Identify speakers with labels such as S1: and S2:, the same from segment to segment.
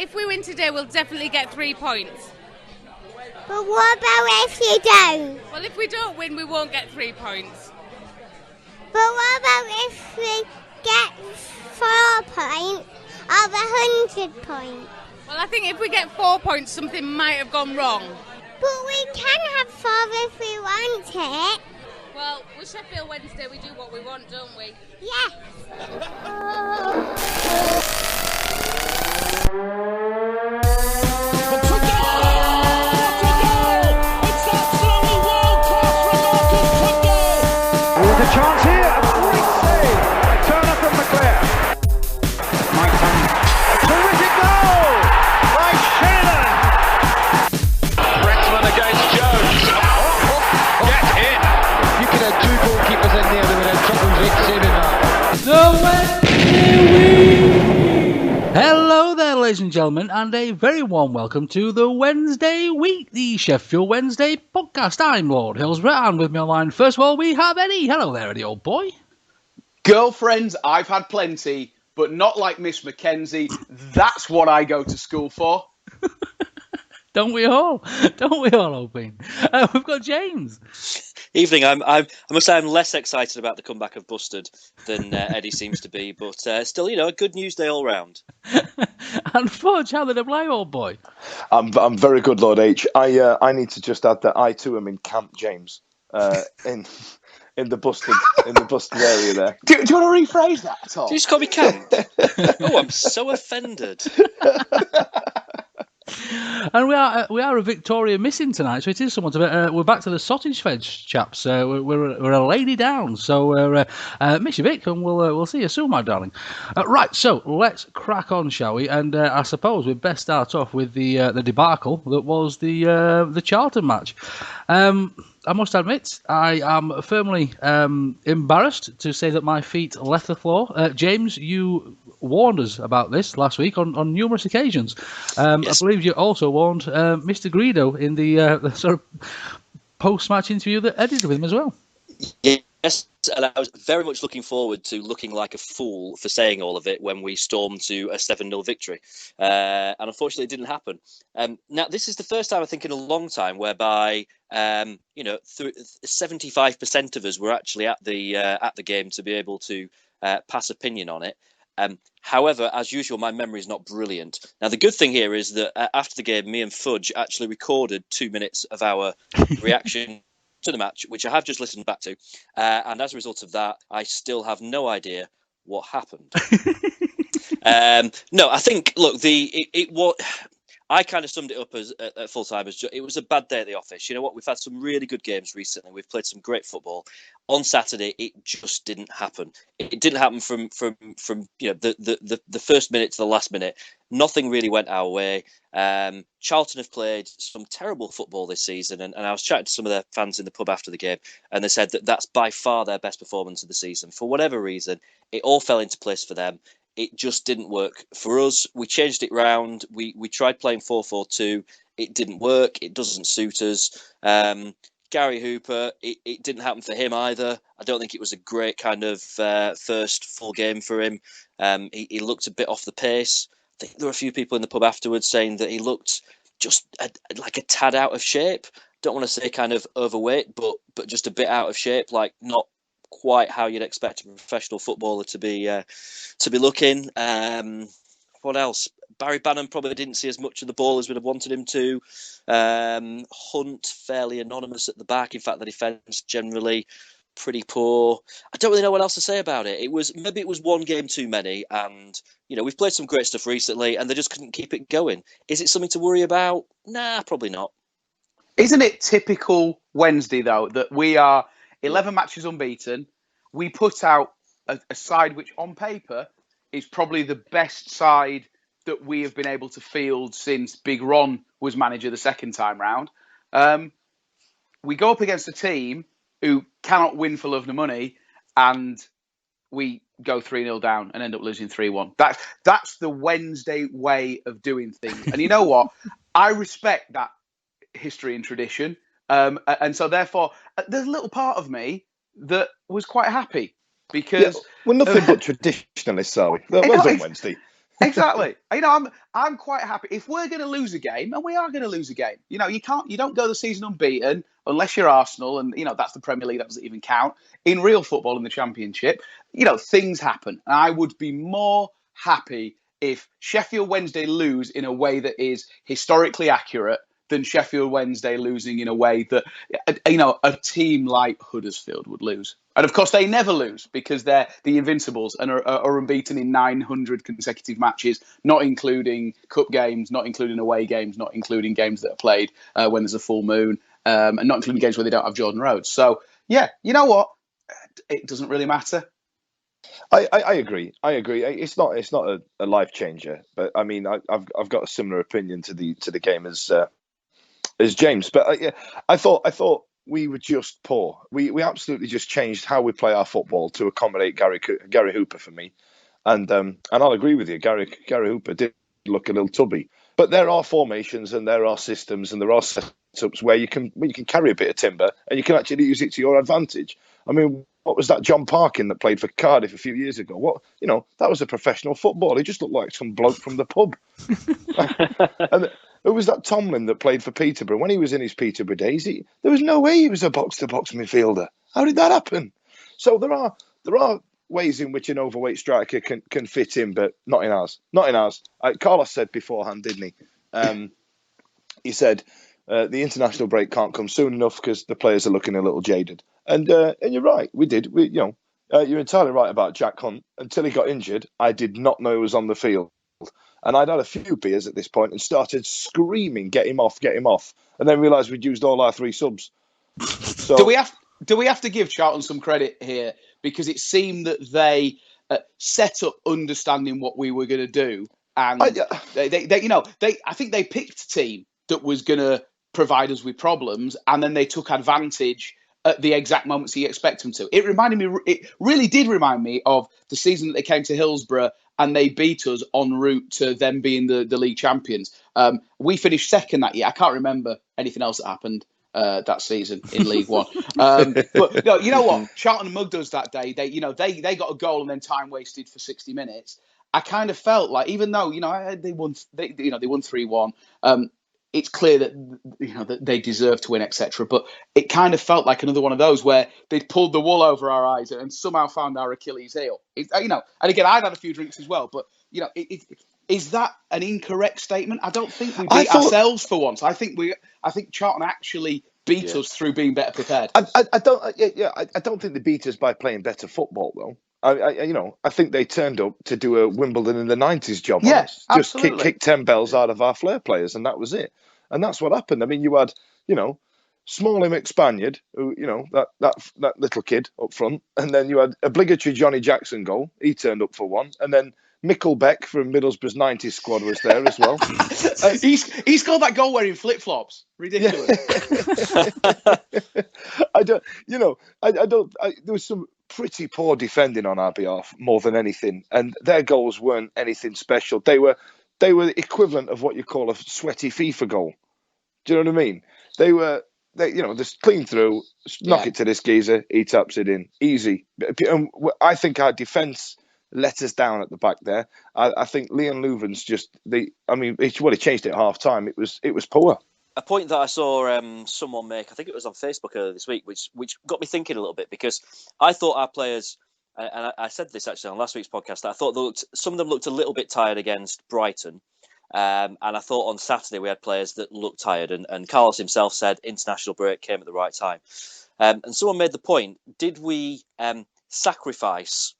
S1: if we win today, we'll definitely get 3 points.
S2: But what about if you don't?
S1: Well, if we don't win, we won't get 3 points.
S2: But what about if we get 4 points of 100 points?
S1: Well, I think if we get 4 points, something might have gone wrong.
S2: But we can have 4 if we want it.
S1: Well, with Sheffield Wednesday, we do what we want, don't we?
S2: Yes.
S3: There's a chance here, a great save by Turner from McClare. A terrific goal by Sheridan. Rexman against Jones. Get in. You could have 2 goalkeepers in there that would have trouble saving that.
S4: Hello there, ladies and gentlemen, and a very warm welcome to the Wednesday Week, the Sheffield Wednesday podcast. I'm Lord Hillsborough, and with me online, first of all, we have Eddie. Hello there, Eddie, old boy.
S5: Girlfriends, I've had plenty, but not like Miss Mackenzie. That's what I go to school for.
S4: Don't we all? Don't we all, Opine? We've got James.
S6: Evening. I must say I'm less excited about the comeback of Busted than Eddie seems to be, but still, a good news day all round.
S4: And Fudge, how did it play, old boy?
S7: I'm very good, Lord H. I need to just add that I too am in Camp James, in the busted area there.
S5: Do you want to rephrase that at all?
S6: Did you just call me camp? Oh, I'm so offended.
S4: And we are a Victoria missing tonight, so it is someone to be. We're back to the sausage fudge, chaps. We're a lady down, so miss you, Vic, and we'll see you soon, my darling. Right, so let's crack on, shall we? And I suppose we'd best start off with the debacle that was the Charlton match. I must admit, I am firmly embarrassed to say that my feet left the floor. James, you warned us about this last week on numerous occasions. Yes. I believe you also warned Mr. Greedo in the sort of post-match interview that Eddie did with him as well.
S6: Yes, and I was very much looking forward to looking like a fool for saying all of it when we stormed to a 7-0 victory. And unfortunately, it didn't happen. Now, this is the first time, I think, in a long time whereby 75% of us were actually at the game to be able to pass opinion on it. However, as usual, my memory is not brilliant. Now, the good thing here is that after the game, me and Fudge actually recorded 2 minutes of our reaction to the match, which I have just listened back to. And as a result of that, I still have no idea what happened. No, I think, look, I kind of summed it up as at full time as it was a bad day at the office. You know what? We've had some really good games recently. We've played some great football. On Saturday, it just didn't happen. It didn't happen from the first minute to the last minute. Nothing really went our way. Charlton have played some terrible football this season, and I was chatting to some of their fans in the pub after the game, and they said that that's by far their best performance of the season. For whatever reason, it all fell into place for them. It just didn't work for us. We changed it round. We tried playing 4-4-2. It didn't work. It doesn't suit us. Gary Hooper, it didn't happen for him either. I don't think it was a great kind of first full game for him. He looked a bit off the pace. I think there were a few people in the pub afterwards saying that he looked just like a tad out of shape. Don't want to say kind of overweight, but just a bit out of shape, like not quite how you'd expect a professional footballer to be looking. What else? Barry Bannon probably didn't see as much of the ball as we'd have wanted him to. Hunt, fairly anonymous at the back. In fact, the defence generally pretty poor. I don't really know what else to say about it. It was one game too many, and we've played some great stuff recently, and they just couldn't keep it going. Is it something to worry about? Nah, probably not.
S5: Isn't it typical Wednesday though that we are 11 matches unbeaten? We put out a side which, on paper, is probably the best side that we have been able to field since Big Ron was manager the second time round. We go up against a team who cannot win for love nor money, and we go 3-0 down and end up losing 3-1. That's the Wednesday way of doing things. And you know what? I respect that history and tradition. And so therefore, there's a little part of me that was quite happy because...
S7: we're nothing but traditionalists, are we? That was on Wednesday.
S5: Exactly. I'm quite happy if we're going to lose a game, and we are going to lose a game. You don't go the season unbeaten unless you're Arsenal, and that's the Premier League. That doesn't even count in real football in the Championship. Things happen, and I would be more happy if Sheffield Wednesday lose in a way that is historically accurate than Sheffield Wednesday losing in a way that a team like Huddersfield would lose. And of course, they never lose because they're the Invincibles and are unbeaten in 900 consecutive matches, not including cup games, not including away games, not including games that are played when there's a full moon, and not including games where they don't have Jordan Rhodes. So, yeah, you know what? It doesn't really matter.
S7: I agree. It's not a life changer, but I mean, I've got a similar opinion to the game as James. But I thought we were just poor. We absolutely just changed how we play our football to accommodate Gary Hooper for me, and I'll agree with you. Gary Hooper did look a little tubby, but there are formations and there are systems and there are setups where you can carry a bit of timber and you can actually use it to your advantage. I mean, what was that John Parkin that played for Cardiff a few years ago? That was a professional footballer. He just looked like some bloke from the pub. And who was that Tomlin that played for Peterborough? When he was in his Peterborough days, there was no way he was a box-to-box midfielder. How did that happen? So there are ways in which an overweight striker can fit in, but not in ours. Not in ours. Carlos said beforehand, didn't he? He said the international break can't come soon enough because the players are looking a little jaded. And you're right. We did. You're entirely right about Jack Hunt. Until he got injured, I did not know he was on the field. And I'd had a few beers at this point and started screaming, "Get him off, get him off!" And then realised we'd used all our 3 subs. So
S5: do we have to give Charlton some credit here, because it seemed that they set up understanding what we were going to do, and I think they picked a team that was going to provide us with problems, and then they took advantage at the exact moments you expect them to. It really did remind me of the season that they came to Hillsborough and they beat us en route to them being the league champions. We finished second that year. I can't remember anything else that happened that season in League One. But no, you know what? Charlton mugged us that day. They got a goal and then time wasted for 60 minutes. I kind of felt like, even though they won 3-1. It's clear that they deserve to win, etc. But it kind of felt like another one of those where they'd pulled the wool over our eyes and somehow found our Achilles heel. And again, I'd had a few drinks as well. But is that an incorrect statement? I don't think we beat ourselves for once. I think Charlton actually beat us through being better prepared.
S7: I don't think they beat us by playing better football though. I think they turned up to do a Wimbledon in the 90s job on us. Just kick 10 bells out of our flair players, and that was it. And that's what happened. I mean, you had, Smalley McSpaniard, who, that little kid up front, and then you had obligatory Johnny Jackson goal. He turned up for one, and then Mickelbeck from Middlesbrough's 90s squad was there as well.
S5: He scored that goal wearing flip-flops. Ridiculous.
S7: There was some pretty poor defending on our behalf more than anything, and their goals weren't anything special. They were equivalent of what you call a sweaty FIFA goal. Do you know what I mean? They just clean through, knock it to this geezer, he taps it in, easy. And I think our defence let us down at the back there. I think Leon Leuven's he changed it at half time. It was poor.
S6: A point that I saw someone make, I think it was on Facebook earlier this week, which got me thinking a little bit, because I thought our players, and I said this actually on last week's podcast, that I thought some of them looked a little bit tired against Brighton. And I thought on Saturday we had players that looked tired. And Carlos himself said international break came at the right time. And someone made the point, did we sacrifice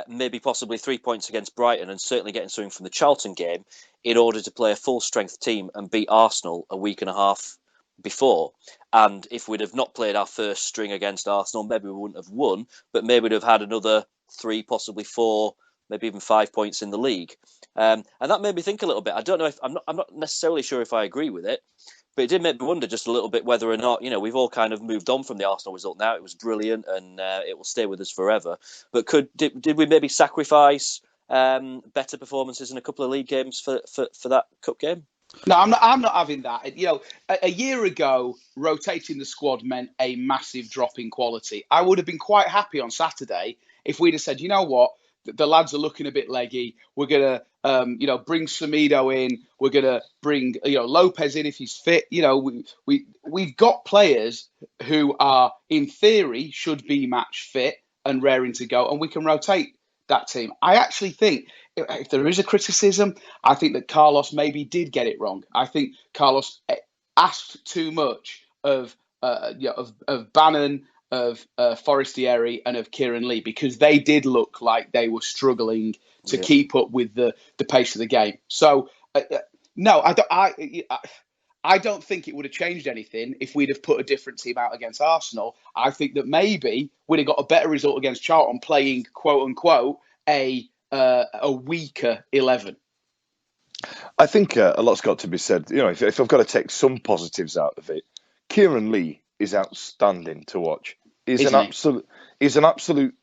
S6: maybe possibly 3 points against Brighton and certainly getting something from the Charlton game in order to play a full-strength team and beat Arsenal a week and a half before? And if we'd have not played our first string against Arsenal, maybe we wouldn't have won, but maybe we'd have had another 3, possibly 4, maybe even 5 points in the league. And that made me think a little bit. I don't know if I'm not necessarily sure if I agree with it, but it did make me wonder just a little bit whether or not, we've all kind of moved on from the Arsenal result now. It was brilliant and it will stay with us forever. But did we maybe sacrifice better performances in a couple of league games for that cup game?
S5: No, I'm not having that. A year ago, rotating the squad meant a massive drop in quality. I would have been quite happy on Saturday if we'd have said, you know what, the lads are looking a bit leggy. We're gonna bring Semedo in. We're gonna bring Lopez in if he's fit. We've got players who are in theory should be match fit and raring to go, and we can rotate that team. I actually think if there is a criticism, I think that Carlos maybe did get it wrong. I think Carlos asked too much of Bannon, of Forestieri, and of Kieran Lee, because they did look like they were struggling to keep up with the pace of the game. So no, I don't think it would have changed anything if we'd have put a different team out against Arsenal. I think that maybe we'd have got a better result against Charlton playing, quote unquote, a weaker 11.
S7: I think a lot's got to be said. If I've got to take some positives out of it, Kieran Lee is outstanding to watch. He's an absolute,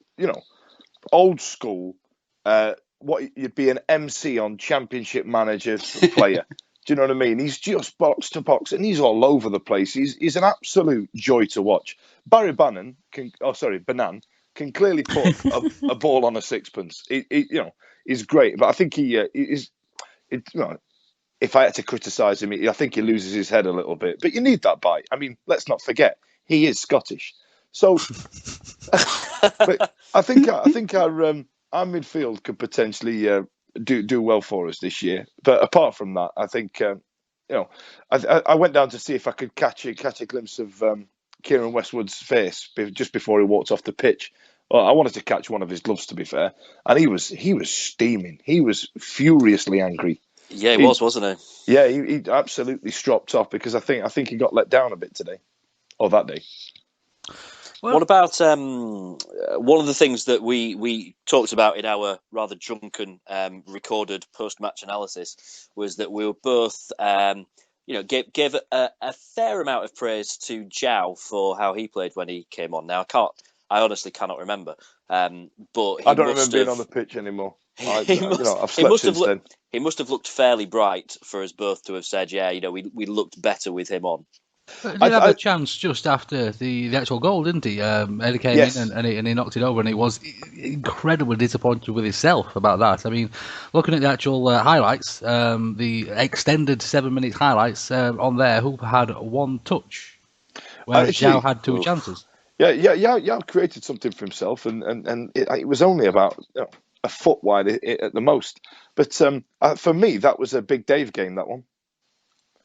S7: old school. What you'd be an MC on Championship Manager player. Do you know what I mean? He's just box to box, and he's all over the place. He's an absolute joy to watch. Barry Bannon Banan can clearly put a ball on a sixpence. He's great, but I think he is. If I had to criticise him, I think he loses his head a little bit. But you need that bite. I mean, let's not forget he is Scottish. So, but I think our midfield could potentially do well for us this year. But apart from that, I think I went down to see if I could catch a glimpse of Kieran Westwood's face just before he walked off the pitch. Well, I wanted to catch one of his gloves, to be fair, and he was steaming. He was furiously angry.
S6: Yeah, he was, wasn't he?
S7: Yeah, he absolutely stropped off because I think he got let down a bit today, or that day.
S6: Well, what about one of the things that we talked about in our rather drunken recorded post-match analysis was that we were both, gave a fair amount of praise to João for how he played when he came on. Now, I honestly cannot remember, but
S7: I don't remember being on the pitch anymore. I've slept since then.
S6: He must have looked fairly bright for us both to have said, we looked better with him on.
S4: He did have a chance just after the actual goal, didn't he? Eddie came in and he knocked it over, and he was incredibly disappointed with himself about that. I mean, looking at the actual highlights, the extended 7-minute highlights on there, Hooper had one touch, whereas João had two chances.
S7: Yeah, created something for himself, and it was only about a foot wide at the most. But for me, that was a Big Dave game, that one.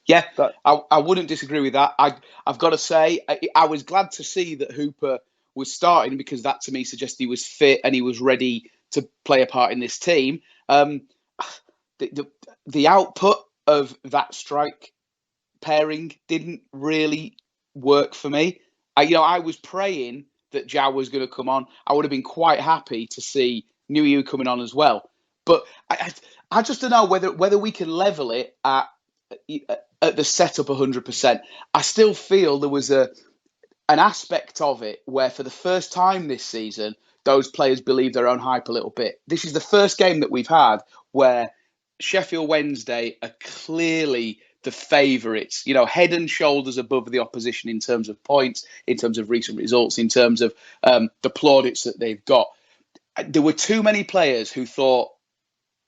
S5: Yeah, I wouldn't disagree with that. I've got to say, I was glad to see that Hooper was starting, because that to me suggested he was fit and he was ready to play a part in this team. The output of that strike pairing didn't really work for me. I was praying that João was going to come on. I would have been quite happy to see Nuyu coming on as well. But I just don't know whether we can level it at the setup 100%. I still feel there was an aspect of it where for the first time this season, those players believe their own hype a little bit. This is the first game that we've had where Sheffield Wednesday are clearly the favourites, head and shoulders above the opposition in terms of points, in terms of recent results, in terms of the plaudits that they've got. There were too many players who thought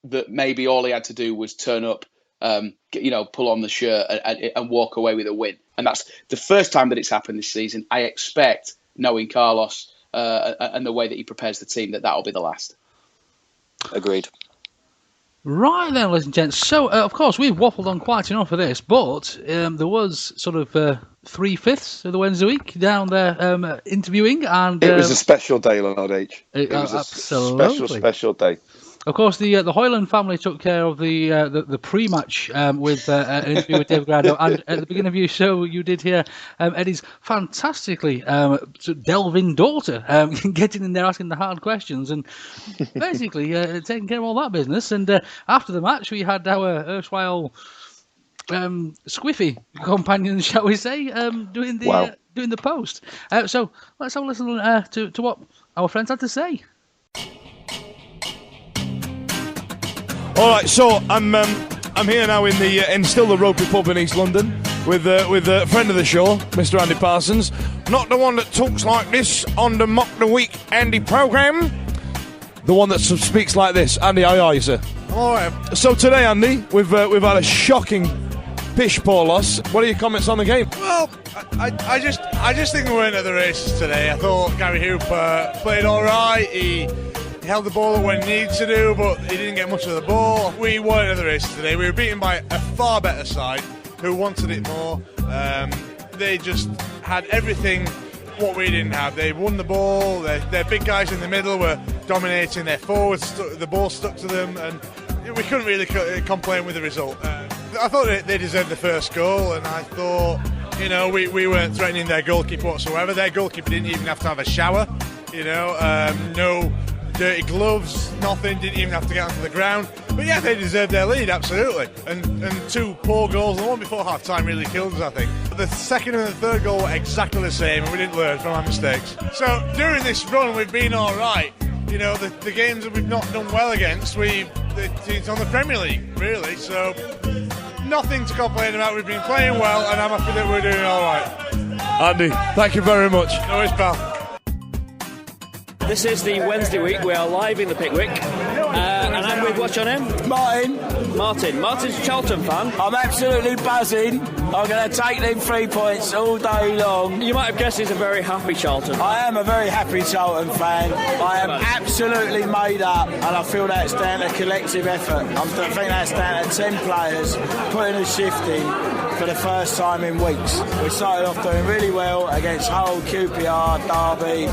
S5: that maybe all he had to do was turn up, pull on the shirt and walk away with a win. And that's the first time that it's happened this season. I expect, knowing Carlos and the way that he prepares the team, that'll be the last.
S6: Agreed.
S4: Right then, ladies and gents. So, of course, we've waffled on quite enough for this, but there was sort of 3/5 of the Wednesday week down there interviewing, and
S7: it was a special day, Lord H. It was
S4: absolutely
S7: a special day.
S4: Of course, the Hoyland family took care of the pre-match with an interview with Dave Grado, and at the beginning of your show, you did hear Eddie's fantastically delving daughter getting in there asking the hard questions and basically taking care of all that business. And after the match, we had our erstwhile squiffy companions, shall we say, doing the post. So let's have a listen to what our friends had to say.
S8: All right, so I'm here now in still the Ropey pub in East London with a friend of the show, Mr. Andy Parsons. Not the one that talks like this on the Mock the Week Andy programme. the one that speaks like this. Andy, how are you, sir?
S9: All right.
S8: So today, Andy, we've had a shocking pish-poor loss. What are your comments on the game?
S9: Well, I just think we weren't at the races today. I thought Gary Hooper played all right. He held the ball when he needed to do, but he didn't get much of the ball. We weren't at the races today. We were beaten by a far better side who wanted it more. They just had everything what we didn't have. They won the ball. Their big guys in the middle were dominating. Their forwards, the ball stuck to them, and we couldn't really complain with the result. I thought they deserved the first goal, and I thought, we weren't threatening their goalkeeper whatsoever. Their goalkeeper didn't even have to have a shower, no dirty gloves, nothing, didn't even have to get onto the ground. But yeah, they deserved their lead, absolutely. And two poor goals, and the one before half-time really killed us, I think. The second and the third goal were exactly the same, and we didn't learn from our mistakes. So during this run, we've been all right. The games that we've not done well against, the teams on the Premier League, really. So nothing to complain about. We've been playing well, and I'm happy that we're doing all right.
S8: Andy, thank you very much.
S9: No worries, pal.
S10: This is the Wednesday week. We are live in the Pickwick, and I'm with, what's your name? Martin. Martin's a Charlton fan.
S11: I'm absolutely buzzing. I'm going to take them 3 points all day long.
S10: You might have guessed he's a very happy Charlton fan.
S11: I am a very happy Charlton fan. I am absolutely made up, and I feel that's down to collective effort. I think that's down to 10 players putting a shift in for the first time in weeks. We started off doing really well against Hull, QPR, Derby.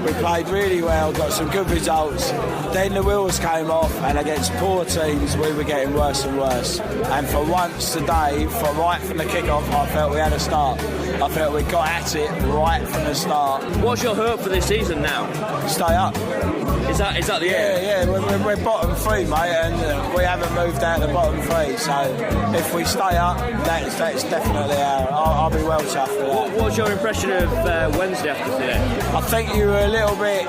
S11: We played really well, got some good results. Then the wheels came off, and against poor teams we were getting worse and worse. And for once today, right from the kick-off, I felt we had a start. I felt we got at it right from the start.
S10: What's your hope for this season now?
S11: Stay up.
S10: Is that the aim?
S11: Yeah. We're bottom three, mate, and we haven't moved out the bottom three. So if we stay up, that's definitely I'll be well chuffed with that.
S10: What's your impression of Wednesday after today?
S11: I think you were a little bit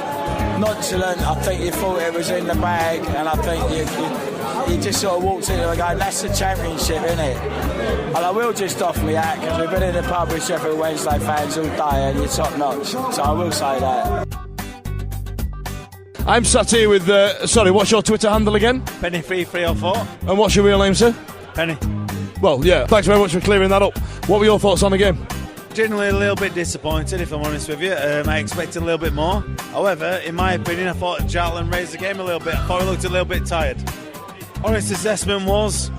S11: nonchalant. I think you thought it was in the bag, and I think you just sort of walked into it going, that's the championship, isn't it? And I will just off me hat, because we've been in the pub with Sheffield Wednesday fans all day, and you're top notch. So I will say that.
S8: I'm sat here with, what's your Twitter handle again?
S9: Penny3304.
S8: And what's your real name, sir?
S9: Penny.
S8: Well, yeah, thanks very much for clearing that up. What were your thoughts on the game?
S9: Generally a little bit disappointed, if I'm honest with you. I expected a little bit more. However, in my opinion, I thought Charlton raised the game a little bit. I thought we looked a little bit tired. Honest assessment was,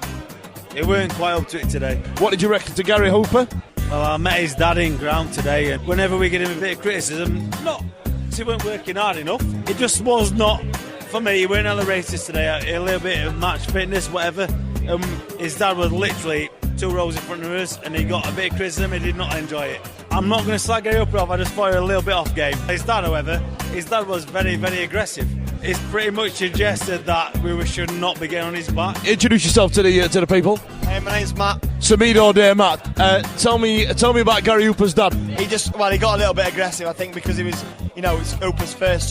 S9: it weren't quite up to it today.
S8: What did you reckon to Gary Hooper?
S9: Well, I met his dad in ground today, and whenever we get him a bit of criticism, not he weren't working hard enough. It just was not, for me, he weren't on the races today. A little bit of match fitness, whatever. His dad was literally 2 rows in front of us, and he got a bit of criticism. He did not enjoy it. I'm not going to slag Gary Hooper off. I just thought he was a little bit off game. His dad, however, was very, very aggressive. It's pretty much suggested that we should not be getting on his back.
S8: Introduce yourself to the people.
S12: Hey, my name's Matt.
S8: Semedo Day, Matt. Tell me about Gary Hooper's dad.
S12: He got a little bit aggressive, I think, because he was, it's Hooper's first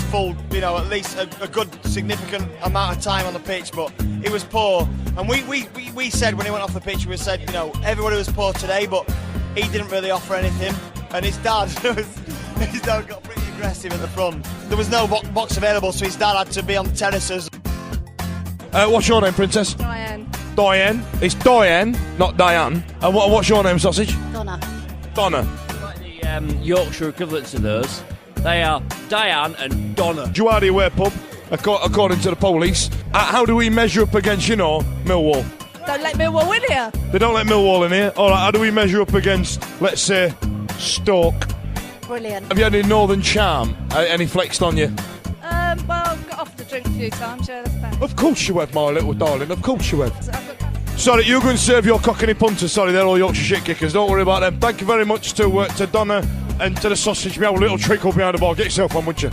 S12: full, at least a good significant amount of time on the pitch, but he was poor. And we said when he went off the pitch, we said, everybody was poor today, but he didn't really offer anything. And his dad got pretty aggressive at the front. There was no box available, so his dad had to be on the terraces.
S8: What's your name, Princess? Diane. It's Diane, not Diane. And what's your name, Sausage?
S13: Donna.
S10: Like the Yorkshire equivalents of those. They are Diane and Donna.
S8: Juardi Way pub, according to the police. How do we measure up against, Millwall?
S13: Don't let Millwall in here.
S8: They don't let Millwall in here. All right, how do we measure up against, let's say, Stoke?
S13: Brilliant.
S8: Have you had any Northern Charm? Any flexed on you?
S13: Well, I've got off the drink a few times, yeah, that's better.
S8: Of course you have, my little darling. Of course you have. Sorry, you're going to serve your cockney punters. Sorry, they're all Yorkshire shit kickers. Don't worry about them. Thank you very much to Donna and to the Sausage. We have a little trickle behind the ball. Get yourself on, wouldn't you?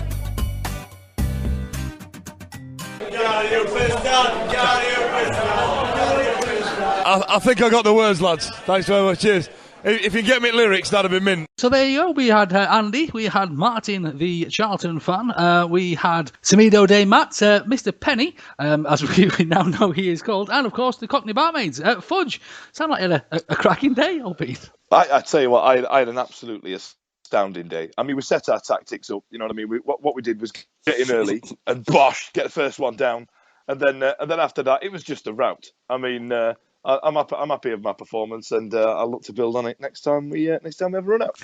S8: I think I got the words, lads. Thanks very much. Cheers. If you get me lyrics, that'd be mint.
S4: So there you go. We had Andy, we had Martin, the Charlton fan, we had Semedo Day Matt, Mr. Penny, as we now know he is called, and of course the Cockney Bar Maids. Fudge, sound like you had a cracking day, albeit.
S7: I tell you what, I had an absolutely astounding day. I mean, we set our tactics up. You know what I mean? What we did was get in early and bosh, get the first one down, and then after that, it was just a rout. I mean, I'm happy with my performance, and I'll look to build on it next time we have a run out.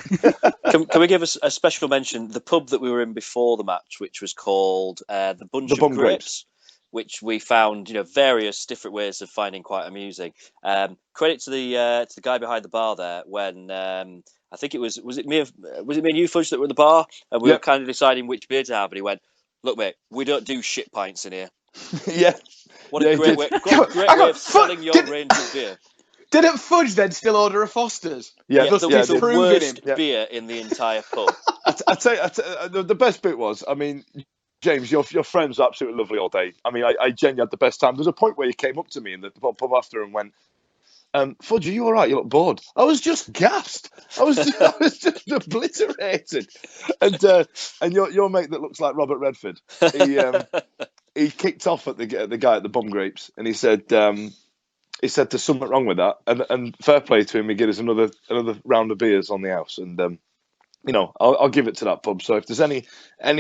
S6: Can we give us a special mention? The pub that we were in before the match, which was called the Bunch of Grapes, which we found, various different ways of finding quite amusing. Credit to the guy behind the bar there when I think was it me and you, Fudge, that were at the bar, and we were kind of deciding which beer to have, and he went, "Look, mate, we don't do shit pints in here."
S7: Yeah.
S6: What a great way of selling your range of beer.
S5: Didn't Fudge then still order a Foster's?
S6: Yeah, the worst beer in the entire pub.
S7: I tell you, the best bit was, I mean, James, your friends were absolutely lovely all day. I mean, I genuinely had the best time. There was a point where you came up to me in the pub after and went, Fudge, are you all right? You look bored. I was just gassed. I was just obliterated. And your mate that looks like Robert Redford, he kicked off at the guy at the Bum Grapes, and he said there's something wrong with that. And fair play to him, he gave us another round of beers on the house. And I'll give it to that pub. So if there's any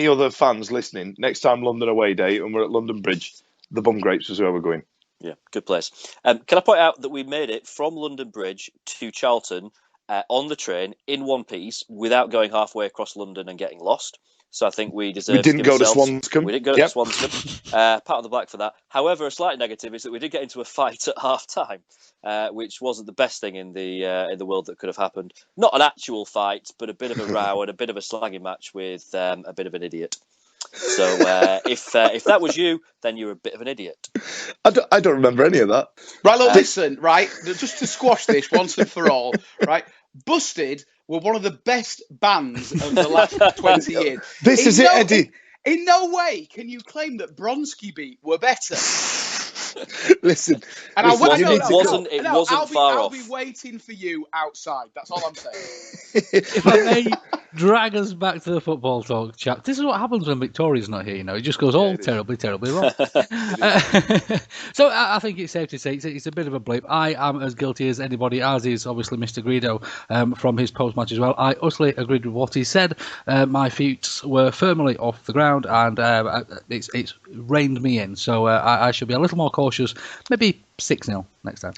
S7: other fans listening, next time London away day and we're at London Bridge, the Bum Grapes is where we're going.
S6: Yeah, good place. Can I point out that we made it from London Bridge to Charlton on the train in one piece without going halfway across London and getting lost. So I think we deserve.
S7: We didn't go to Swanscombe.
S6: We didn't go to Swanscombe. Pat on the back for that. However, a slight negative is that we did get into a fight at half time, which wasn't the best thing in the world that could have happened. Not an actual fight, but a bit of a row and a bit of a slanging match with a bit of an idiot. So if that was you, then you're a bit of an idiot.
S7: I don't remember any of that.
S5: Right, look, listen, right, just to squash this once and for all, right, Busted were one of the best bands of the last 20 years.
S7: This is it, Eddie.
S5: In no way can you claim that Bronski Beat were better.
S6: Listen, and it wasn't far off.
S5: I'll be waiting for you outside. That's all I'm saying.
S4: If I may drag us back to the football talk, chap. This is what happens when Victoria's not here. It just goes all terribly, terribly wrong. So I think it's safe to say it's a bit of a blip. I am as guilty as anybody, as is obviously Mr. Greedo from his post-match as well. I utterly agreed with what he said. My feet were firmly off the ground, and it's reined me in. So I should be a little more cautious. Maybe 6-0 next time.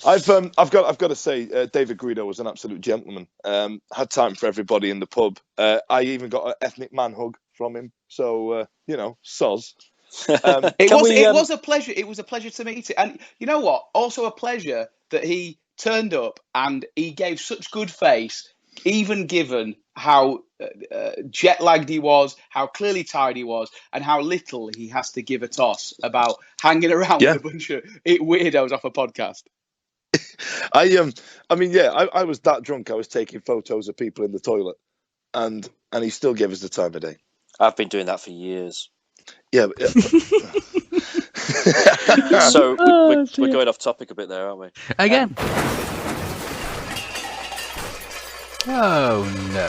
S7: I've got to say, David Greedo was an absolute gentleman. Had time for everybody in the pub. I even got an ethnic man hug from him. So soz.
S5: It was a pleasure. It was a pleasure to meet it, and you know what? Also a pleasure that he turned up and he gave such good face, even given how jet lagged he was, how clearly tired he was, and how little he has to give a toss about hanging around with a bunch of weirdos off a podcast.
S7: I was that drunk. I was taking photos of people in the toilet, and he still gave us the time of day.
S6: I've been doing that for years.
S7: Yeah.
S6: So we're going off topic a bit there, aren't we?
S4: Again. Oh no.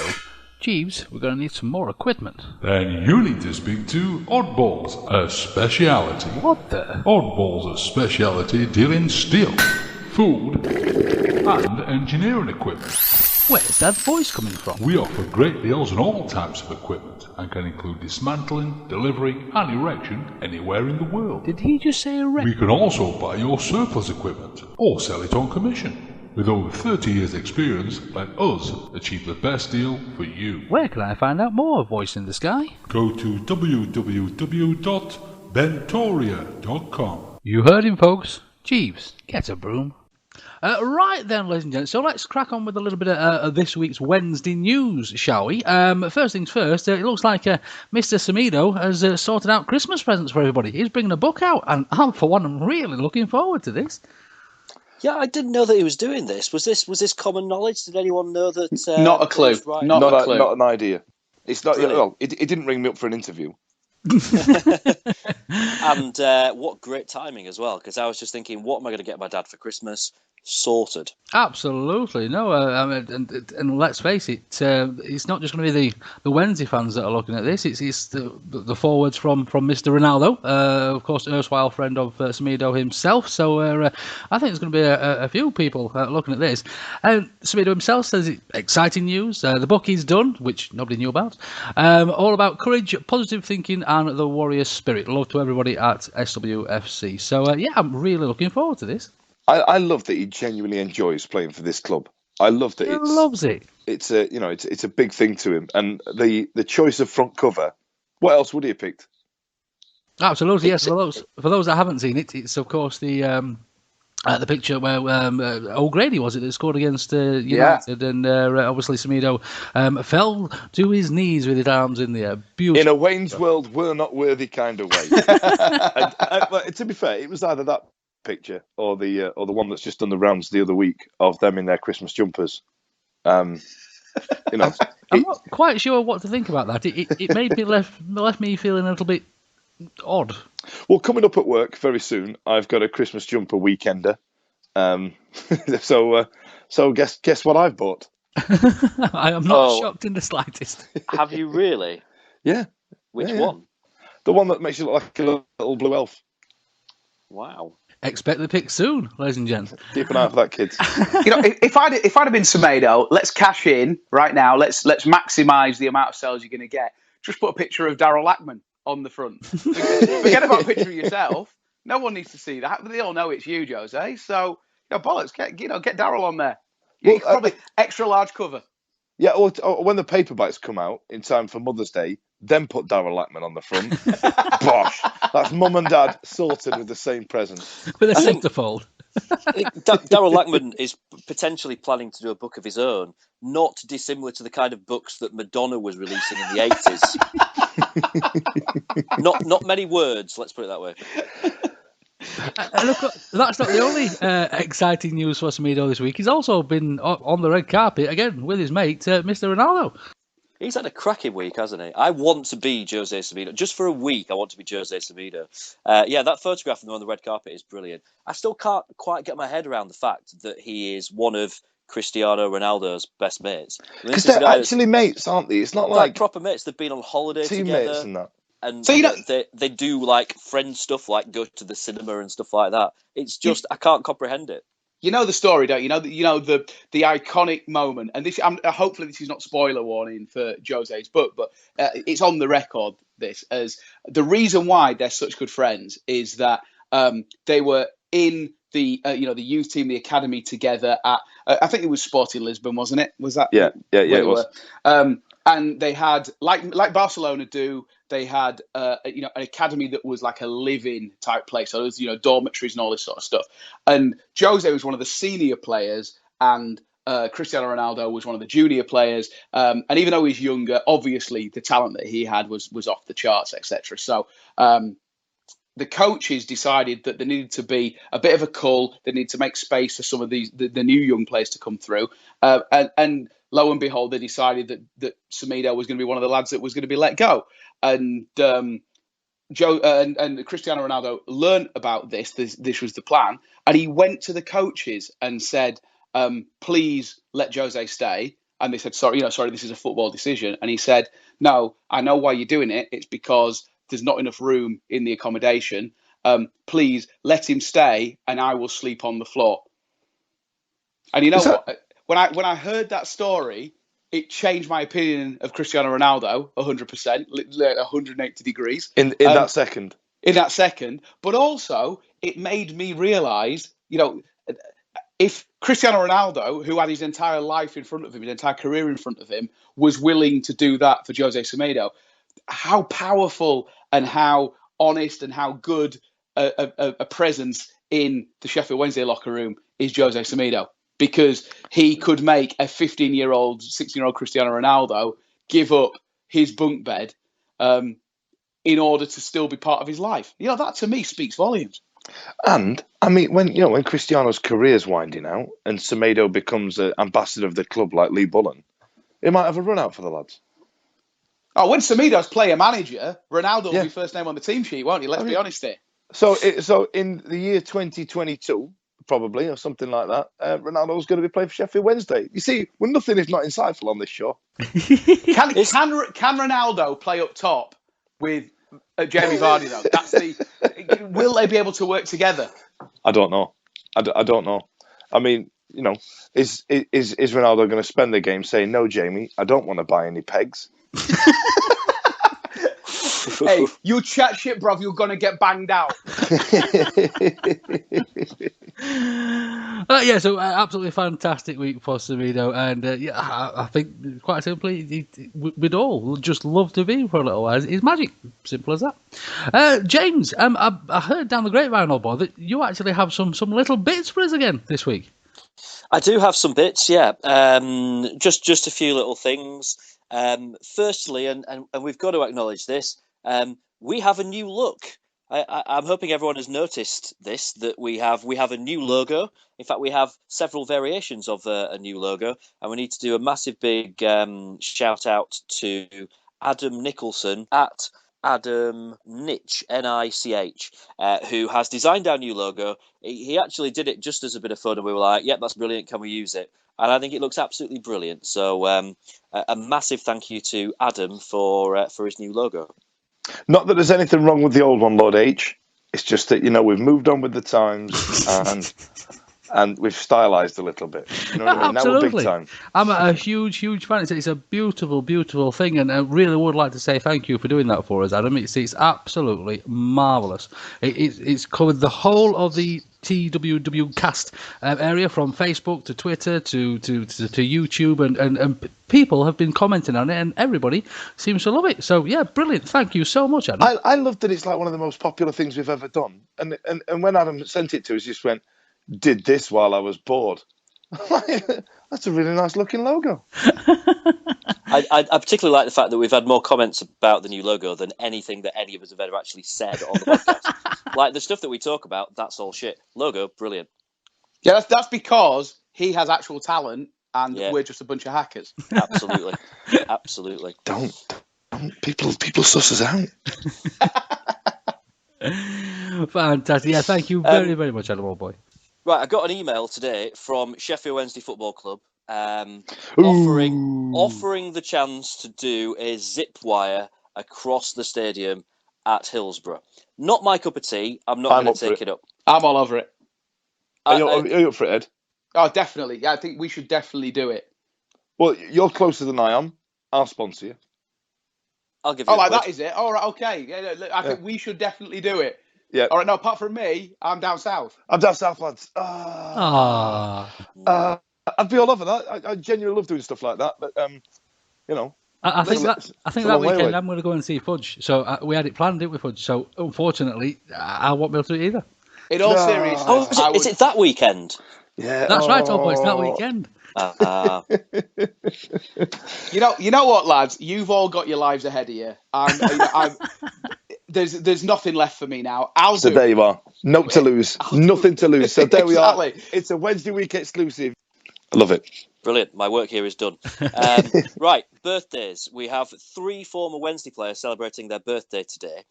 S4: Jeeves, we're going to need some more equipment.
S14: Then you need to speak to Oddballs, a speciality.
S4: What the?
S14: Oddballs, a speciality deal in steel, food, and engineering equipment.
S4: Where's that voice coming from?
S14: We offer great deals on all types of equipment and can include dismantling, delivery, and erection anywhere in the world.
S4: Did he just say erect?
S14: We can also buy your surplus equipment or sell it on commission. With over 30 years' experience, let us achieve the best deal for you.
S4: Where can I find out more, Voice in the Sky?
S14: Go to www.bentoria.com.
S4: You heard him, folks. Jeeves, get a broom. Right then, ladies and gents, so let's crack on with a little bit of this week's Wednesday news, shall we? First things first, it looks like Mr. Semedo has sorted out Christmas presents for everybody. He's bringing a book out, and I, for one, am really looking forward to this.
S6: Yeah, I didn't know that he was doing this. Was this common knowledge? Did anyone know that?
S5: Not a clue.
S6: Right?
S5: Not a clue.
S7: Not an idea. It's not. Well, it didn't ring me up for an interview.
S6: And what great timing as well, because I was just thinking, what am I going to get my dad for Christmas? sorted.
S4: Absolutely, no. I mean, and let's face it, it's not just going to be the Wednesday fans that are looking at this. It's the forwards from Mr. Ronaldo, of course, erstwhile friend of Semedo himself. So I think there's going to be a few people looking at this. Semedo himself says exciting news. The book is done, which nobody knew about. All about courage, positive thinking, and the warrior spirit. Love to everybody at SWFC. So yeah, I'm really looking forward to this.
S7: I love that he genuinely enjoys playing for this club. I love that
S4: he loves it.
S7: It's a big thing to him, and the choice of front cover. What else would he have picked?
S4: Absolutely, yes. For those that haven't seen it, it's of course the picture where O'Grady was it that scored against United, and obviously Semedo fell to his knees with his arms in the air. Beautiful.
S7: In a Wayne's World, we're not worthy kind of way. But to be fair, it was either that picture or the one that's just done the rounds the other week of them in their Christmas jumpers. I'm
S4: not quite sure what to think about that. It made me left me feeling a little bit odd.
S7: Well, coming up at work very soon, I've got a Christmas jumper weekender. So guess what I've bought?
S4: I am not shocked in the slightest.
S6: Have you really?
S7: Yeah.
S6: Which one?
S7: The one that makes you look like a little blue elf.
S6: Wow.
S4: Expect the pick soon, ladies and gents.
S7: Keep an eye out for that, kids.
S5: If I'd have been Semedo, let's cash in right now. Let's maximise the amount of sales you're going to get. Just put a picture of Daryl Lackman on the front. Forget about a picture of yourself. No one needs to see that. They all know it's you, Jose. So, bollocks, get Daryl on there. Well, probably extra large cover.
S7: Yeah, or when the paperbacks come out in time for Mother's Day, then put Daryl Lackman on the front. Bosh! That's mum and dad sorted with the same present.
S4: With a centerfold.
S6: Daryl Lackman is potentially planning to do a book of his own, not dissimilar to the kind of books that Madonna was releasing in the 80s. Not many words, let's put it that way.
S4: Look, that's not the only exciting news for Semedo this week. He's also been on the red carpet again with his mate, Mr. Ronaldo.
S6: He's had a cracking week, hasn't he? I want to be Jose Semedo. Just for a week, I want to be Jose Semedo. That photograph on the red carpet is brilliant. I still can't quite get my head around the fact that he is one of Cristiano Ronaldo's best mates.
S7: Because they're actually mates, aren't they? It's not like
S6: proper mates. They've been on holiday
S7: teammates
S6: together.
S7: And that.
S6: And
S5: so,
S6: they do like friend stuff, like go to the cinema and stuff like that. It's just I can't comprehend it.
S5: You know the story, don't you? The iconic moment, and this. Hopefully, this is not spoiler warning for Jose's book, but it's on the record. This as the reason why they're such good friends is that they were in the the youth team, the academy together at I think it was Sporting Lisbon, wasn't it? Was that?
S7: Yeah, it was.
S5: And they had like Barcelona do. They had an academy that was like a living type place. So there was dormitories and all this sort of stuff. And Jose was one of the senior players, and Cristiano Ronaldo was one of the junior players. And even though he's younger, obviously the talent that he had was off the charts, etc. So the coaches decided that there needed to be a bit of a cull. They needed to make space for some of the new young players to come through. And lo and behold, they decided that Semedo was going to be one of the lads that was going to be let go. And and Cristiano Ronaldo learned about this. This was the plan, and he went to the coaches and said, "Please let Jose stay." And they said, "Sorry, this is a football decision." And he said, "No, I know why you're doing it. It's because there's not enough room in the accommodation. Please let him stay, and I will sleep on the floor." And you know what? When I heard that story, it changed my opinion of Cristiano Ronaldo 100%, 180 degrees.
S7: In that second.
S5: In that second. But also, it made me realise, if Cristiano Ronaldo, who had his entire life in front of him, his entire career in front of him, was willing to do that for Jose Semedo, how powerful and how honest and how good a presence in the Sheffield Wednesday locker room is Jose Semedo. Because he could make a 15-year-old, 16-year-old Cristiano Ronaldo give up his bunk bed in order to still be part of his life. That to me speaks volumes.
S7: And I mean, when Cristiano's career's winding out and Semedo becomes an ambassador of the club like Lee Bullen, he might have a run out for the lads.
S5: Oh, when Semedo's player manager, Ronaldo will be first name on the team sheet, won't he? Let's be honest here.
S7: So in the year 2022. probably, or something like that, Ronaldo's going to be playing for Sheffield Wednesday. You see, well, nothing is not insightful on this show.
S5: Can Ronaldo play up top with Jamie Vardy though? That's will they be able to work together?
S7: I don't know. I don't know. I mean, you know, is Ronaldo going to spend the game saying, "No, Jamie, I don't want to buy any pegs"?
S5: Hey, you chat shit, bruv. You're gonna get banged out.
S4: So absolutely fantastic week for Semedo, and I think quite simply, we'd all just love to be for a little while. It's magic, simple as that. James, I heard down the grapevine, old boy, that you actually have some little bits for us again this week.
S6: I do have some bits, yeah. Just a few little things. Firstly, and we've got to acknowledge this. We have a new look. I'm hoping everyone has noticed this, that we have a new logo. In fact, we have several variations of a new logo, and we need to do a massive big shout out to Adam Nicholson at Adam Nitch, N-I-C-H, who has designed our new logo. He actually did it just as a bit of fun, and we were like, yep, that's brilliant, can we use it? And I think it looks absolutely brilliant. So a massive thank you to Adam for his new logo.
S7: Not that there's anything wrong with the old one, Lord H. It's just that, you know, we've moved on with the times and we've stylised a little bit. You know what I mean?
S4: Absolutely.
S7: Now we're big time.
S4: I'm a huge fan. It's a beautiful, beautiful thing, and I really would like to say thank you for doing that for us, Adam. It's absolutely marvellous. It's covered the whole of the TWW cast area, from Facebook to Twitter to YouTube, and people have been commenting on it, and everybody seems to love it. So yeah, brilliant. Thank you so much, Adam.
S7: I love that it's like one of the most popular things we've ever done. And when Adam sent it to us, he just went, "Did this while I was bored." That's a really nice looking logo.
S6: I particularly like the fact that we've had more comments about the new logo than anything that any of us have ever actually said on the podcast. Like the stuff that we talk about, that's all shit. Logo, brilliant.
S5: Yeah, that's because he has actual talent and we're just a bunch of hackers.
S6: Absolutely.
S7: Don't people suss us out.
S4: Fantastic. Yeah, thank you very, very much, Adam, old boy.
S6: Right, I got an email today from Sheffield Wednesday Football Club offering the chance to do a zip wire across the stadium at Hillsborough. Not my cup of tea. I'm not going to take it up.
S5: I'm all over it.
S7: Are you up for it, Ed?
S5: Oh, definitely. Yeah, I think we should definitely do it.
S7: Well, you're closer than I am. I'll sponsor you.
S6: I'll give you.
S5: Oh, like that is it? All right, okay. Yeah, I think we should definitely do it.
S7: Yeah.
S5: All right. No, apart from me, I'm down south.
S7: I'm down south, lads. I'd be all over that. I genuinely love doing stuff like that. But you know,
S4: I think that weekend I'm going to go and see Fudge. So we had it planned, didn't we, Fudge? So unfortunately, I won't be able to do it either.
S5: In all seriousness,
S6: is it that weekend?
S7: Yeah,
S4: that's right, old boy. It's that weekend.
S5: You know what, lads? You've all got your lives ahead of you. There's nothing left for me now.
S7: So there you are. Nothing to lose. Nothing to lose. So there we are. It's a Wednesday week exclusive. I love it.
S6: Brilliant. My work here is done. Right, birthdays. We have 3 former Wednesday players celebrating their birthday today.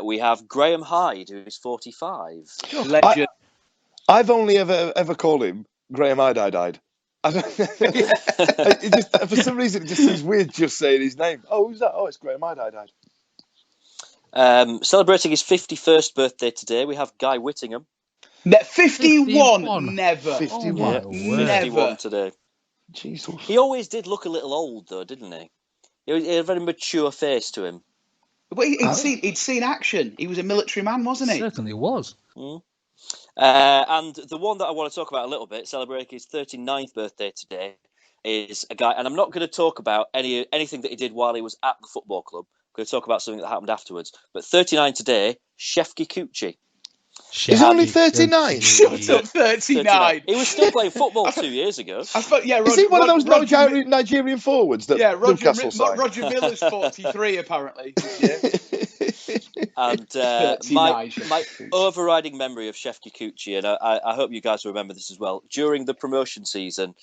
S6: We have Graham Hyde, who is 45.
S5: Legend.
S7: I've only ever called him Graham Hyde. I don't, for some reason, it just seems weird just saying his name. Oh, who's that? Oh, it's Graham Hyde.
S6: Celebrating his 51st birthday today, we have Guy Whittingham.
S5: 51? Never.
S7: 51?
S5: Never.
S6: 51 today.
S7: Jesus.
S6: He always did look a little old, though, didn't he? He had a very mature face to him.
S5: But he'd seen action. He was a military man, wasn't he?
S4: Certainly was.
S6: And the one that I want to talk about a little bit, celebrating his 39th birthday today, is a guy, and I'm not going to talk about anything that he did while he was at the football club. I'm going to talk about something that happened afterwards. But 39 today, Shefki Kuchi.
S7: He's only 39.
S5: Shut up, 39.
S6: He was still playing football 2 years ago.
S7: Is he one of those Nigerian forwards that Newcastle signed?
S5: Roger Miller's 43, apparently.
S6: And my overriding memory of Shefki Kuchi, and I hope you guys remember this as well, during the promotion season,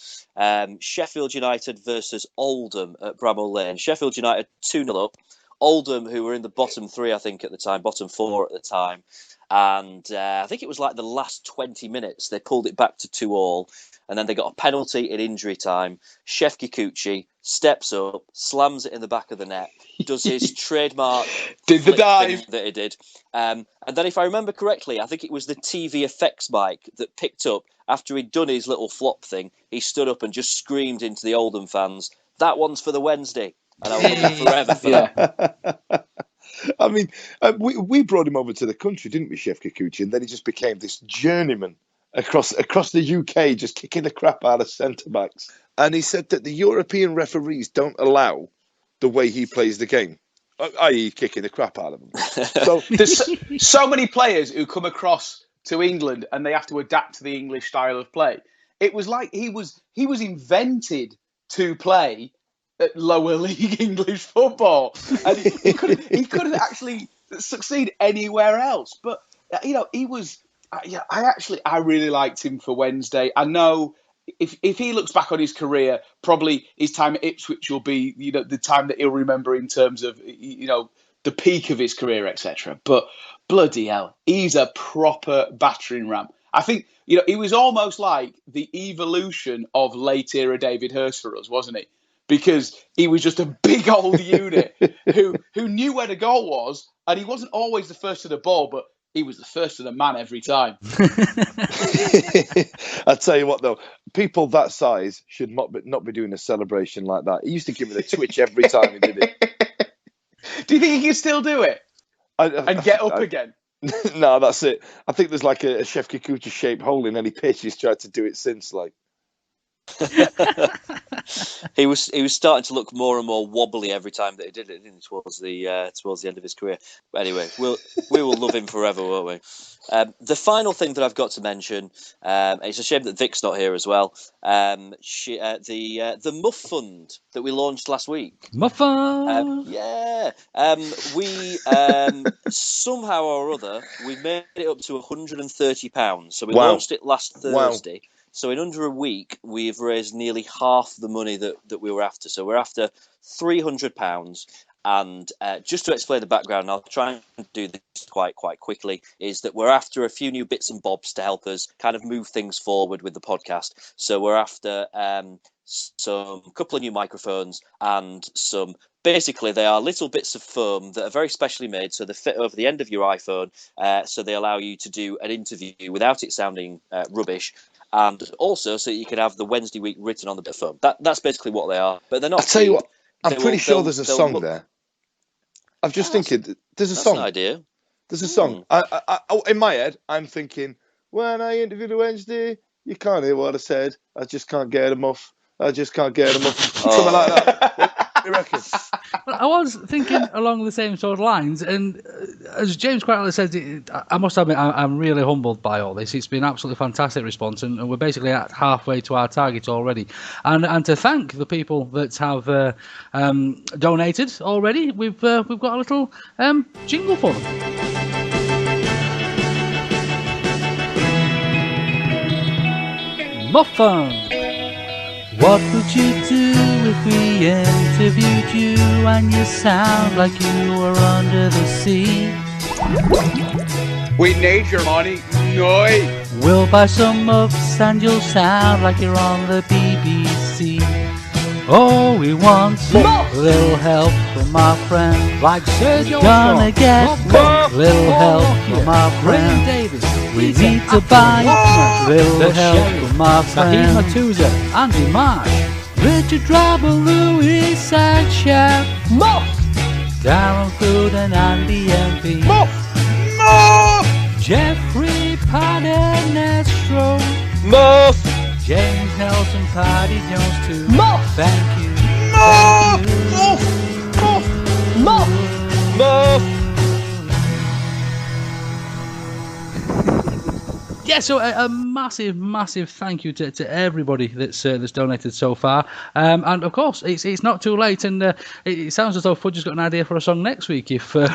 S6: Sheffield United versus Oldham at Bramall Lane. Sheffield United 2-0 up. Oldham, who were in the bottom 3, I think, at the time, bottom 4 at the time, And I think it was like the last 20 minutes, they pulled it back to 2-2. And then they got a penalty in injury time. Chef Kikuchi steps up, slams it in the back of the net, does his trademark
S5: did the
S6: flick
S5: dive
S6: thing that he did. And then, if I remember correctly, I think it was the TV effects mic that picked up after he'd done his little flop thing. He stood up and just screamed into the Oldham fans, "That one's for the Wednesday." And I will love him forever for that.
S7: I mean, we brought him over to the country, didn't we, Chef Kikuchi? And then he just became this journeyman across the UK, just kicking the crap out of centre-backs. And he said that the European referees don't allow the way he plays the game, i.e. kicking the crap out of them.
S5: So there's so many players who come across to England and they have to adapt to the English style of play. It was like he was invented to play at lower league English football, and he couldn't actually succeed anywhere else. But he was. I really liked him for Wednesday. I know if he looks back on his career, probably his time at Ipswich will be the time that he'll remember in terms of the peak of his career, etc. But bloody hell, he's a proper battering ram. I think he was almost like the evolution of late era David Hurst for us, wasn't he? Because he was just a big old unit who knew where the goal was, and he wasn't always the first to the ball, but he was the first to the man every time.
S7: I tell you what, though, people that size should not be doing a celebration like that. He used to give me the twitch every time he did it.
S5: Do you think he can still do it and get up again?
S7: No, that's it. I think there's like a Chef Kikuchi shaped hole in any pitch. He's tried to do it since, like.
S6: He was starting to look more and more wobbly every time that he did it, didn't he, towards the end of his career. But anyway, we will love him forever, won't we? The final thing that I've got to mention, it's a shame that Vic's not here as well. The MUFF Fund that we launched last week.
S4: MUFF Fund!
S6: We somehow or other we made it up to £130. So we launched it last Thursday. Wow. So in under a week, we've raised nearly half the money that we were after. So we're after £300. And just to explain the background, and I'll try and do this quite quickly, is that we're after a few new bits and bobs to help us kind of move things forward with the podcast. So we're after some couple of new microphones and some. Basically, they are little bits of foam that are very specially made, so they fit over the end of your iPhone, so they allow you to do an interview without it sounding rubbish. And also, so you can have the Wednesday week written on the bit of foam. That's basically what they are. But they're not.
S7: I'll tell you what, I'm pretty sure there's a song there. I'm just thinking, there's a song.
S6: That's an idea.
S7: There's a song. I, in my head, I'm thinking, when I interviewed a Wednesday, you can't hear what I said. I just can't get a muff. I just can't get a muff. Something like that. What do you reckon?
S4: Well, I was thinking along the same sort of lines, and as James quite rightly said, I must admit I'm really humbled by all this. It's been an absolutely fantastic response, and we're basically at halfway to our target already. And to thank the people that have donated already, we've got a little jingle for them. MUFF Fund. What would you do if we interviewed you and you sound like you were under the sea?
S5: We need your money. No.
S4: We'll buy some muffs and you'll sound like you're on the BBC. Oh, we want a little help from our friend.
S8: Like Sergio.
S4: Gonna get a little help from our friend.
S8: Davis.
S4: We need to buy a little help from our friend. Andy Marsh, Richard Drabble, Louis Sanchez,
S8: MUFF,
S4: Darren Food and Andy MP,
S8: MUFF, MUFF,
S4: Jeffrey Padenestro,
S8: MUFF,
S4: James Nelson, Paddy Jones too.
S8: MUFF,
S4: Thank you.
S8: MUFF, MUFF, MUFF, MUFF.
S4: Yeah, so a massive thank you to everybody that's donated so far, and of course it's not too late, and it sounds as though Fudge has got an idea for a song next week if more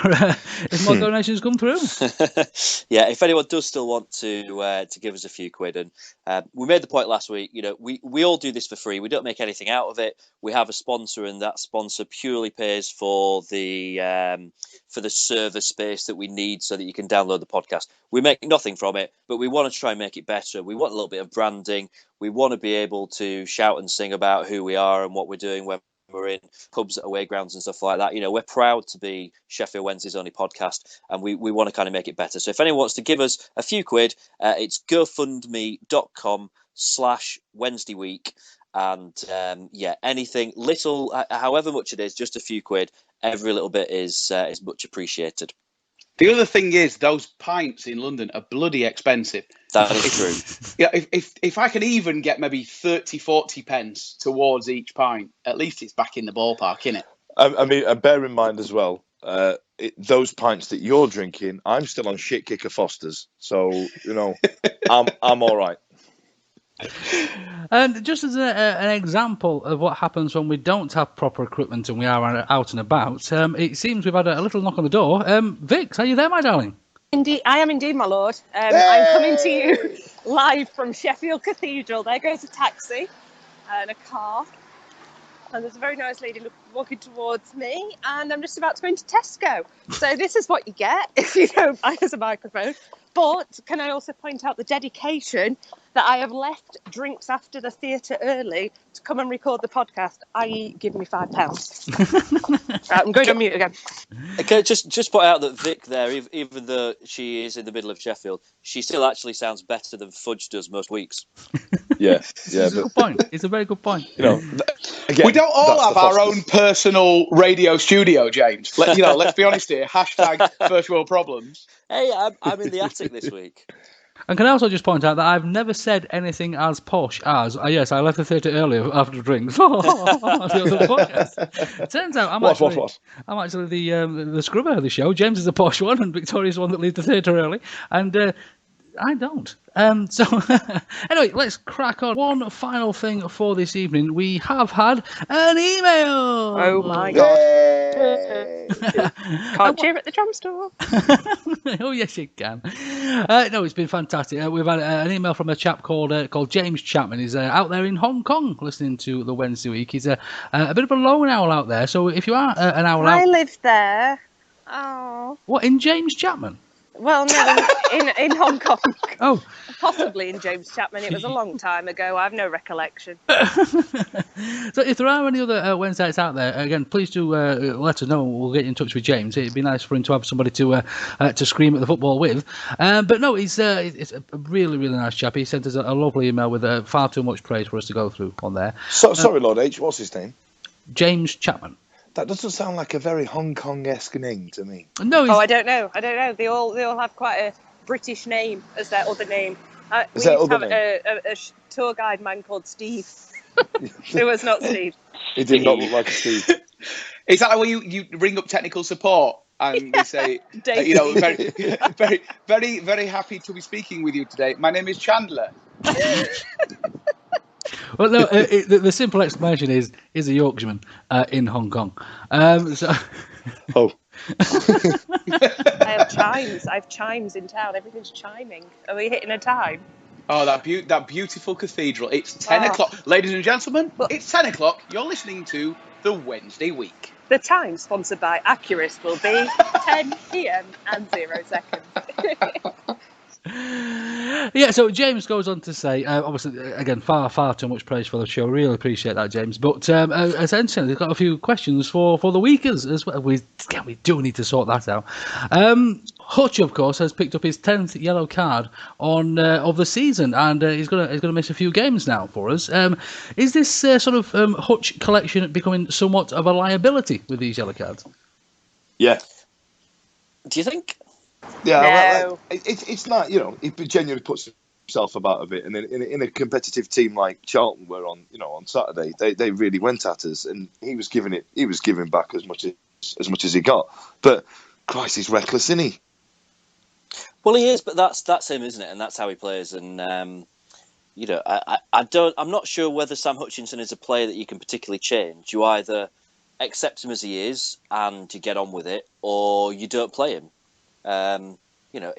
S4: donations come through.
S6: Yeah, if anyone does still want to give us a few quid, and we made the point last week, we all do this for free. We don't make anything out of it. We have a sponsor, and that sponsor purely pays for the for the server space that we need so that you can download the podcast. We make nothing from it, but we want to try and make it better. We want a little bit of branding. We want to be able to shout and sing about who we are and what we're doing when we're in pubs at away grounds and stuff like that. We're proud to be Sheffield Wednesday's only podcast, and we want to kind of make it better. So if anyone wants to give us a few quid, it's gofundme.com/Wednesday week. And anything little, however much it is, just a few quid, every little bit is much appreciated.
S5: The other thing is, those pints in London are bloody expensive.
S6: That is true.
S5: Yeah, if I can even get maybe 30-40 pence towards each pint, at least it's back in the ballpark, innit?
S7: I mean, and bear in mind as well, those pints that you're drinking, I'm still on shit kicker Foster's, so I'm all right.
S4: And just as an example of what happens when we don't have proper equipment and we are out and about, it seems we've had a little knock on the door. Vix, are you there, my darling?
S15: Indeed, I am indeed, my lord. I'm coming to you live from Sheffield Cathedral. There goes a taxi and a car. And there's a very nice lady walking towards me. And I'm just about to go into Tesco. So this is what you get if you don't buy us a microphone. But can I also point out the dedication that I have left drinks after the theatre early to come and record the podcast, i.e. give me £5. I'm going on mute again.
S6: Okay, just point out that Vic there, even though she is in the middle of Sheffield, she still actually sounds better than Fudge does most weeks.
S7: Yeah.
S4: It's a good point. It's a very good point.
S7: Again,
S5: we don't all have our own personal radio studio, James. Let's be honest here. Hashtag first world problems.
S6: Hey, I'm in the attic this week.
S4: And can I also just point out that I've never said anything as posh as, yes, I left the theatre earlier after drinks. Turns out I'm actually the scrubber of the show. James is a posh one, and Victoria's the one that leaves the theatre early. And I don't. So anyway, let's crack on. One final thing for this evening. We have had an email.
S15: Oh my God. Can't cheer at the drum store.
S4: Oh yes, you can. No, it's been fantastic. We've had an email from a chap called James Chapman. He's out there in Hong Kong listening to the Wednesday week. He's a bit of a lone owl out there. So if you are an owl out,
S15: I live there. Oh.
S4: What, in James Chapman?
S15: Well, no, in Hong Kong.
S4: Oh.
S15: Possibly in James Chapman. It was a long time ago. I have no recollection.
S4: So if there are any other Wednesdays out there, again, please do let us know. We'll get in touch with James. It'd be nice for him to have somebody to scream at the football with. But no, it's a really, really nice chap. He sent us a lovely email with far too much praise for us to go through on there.
S7: Sorry, Lord H, what's his name?
S4: James Chapman.
S7: That doesn't sound like a very Hong Kong-esque name to me.
S4: No,
S15: I don't know. They all have quite a British name as their other name. We used to have a tour guide man called Steve. It was not Steve.
S7: He did not look like a Steve.
S5: Is that when you ring up technical support and they say, very, very, very, very happy to be speaking with you today. My name is Chandler.
S4: Well, no, the simple explanation is a Yorkshireman in Hong Kong.
S7: Oh.
S15: I have chimes. I have chimes in town. Everything's chiming. Are we hitting a time?
S5: Oh, that beautiful cathedral. It's 10 o'clock. Ladies and gentlemen, it's 10 o'clock. You're listening to the Wednesday Week.
S15: The time sponsored by Accurus will be 10 p.m. and 0 seconds.
S4: Yeah, so James goes on to say, obviously, again, far too much praise for the show. Really appreciate that, James. But essentially, they've got a few questions for the weekers as well. We do need to sort that out. Hutch, of course, has picked up his 10th yellow card of the season, and he's gonna miss a few games now for us. Is this sort of Hutch collection becoming somewhat of a liability with these yellow cards?
S7: Yeah.
S6: Do you think?
S7: Yeah,
S15: no.
S7: It's not. He genuinely puts himself about a bit, and in a competitive team like Charlton, where on Saturday they really went at us, and he was giving back as much as he got. But Christ, he's reckless, isn't he?
S6: Well, he is, but that's him, isn't it? And that's how he plays. And I'm not sure whether Sam Hutchinson is a player that you can particularly change. You either accept him as he is and you get on with it, or you don't play him.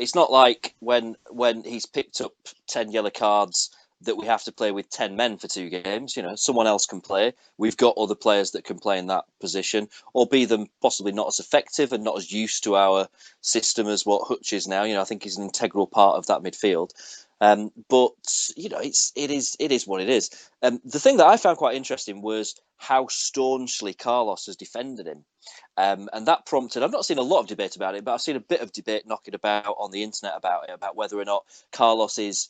S6: It's not like when he's picked up 10 yellow cards that we have to play with 10 men for 2 games. You know, someone else can play. We've got other players that can play in that position, or be them possibly not as effective and not as used to our system as what Hutch is now. You know, I think he's an integral part of that midfield. But you know, it is what it is. The thing that I found quite interesting was how staunchly Carlos has defended him, and that prompted. I've not seen a lot of debate about it, but I've seen a bit of debate knocking about on the internet about it, about whether or not Carlos is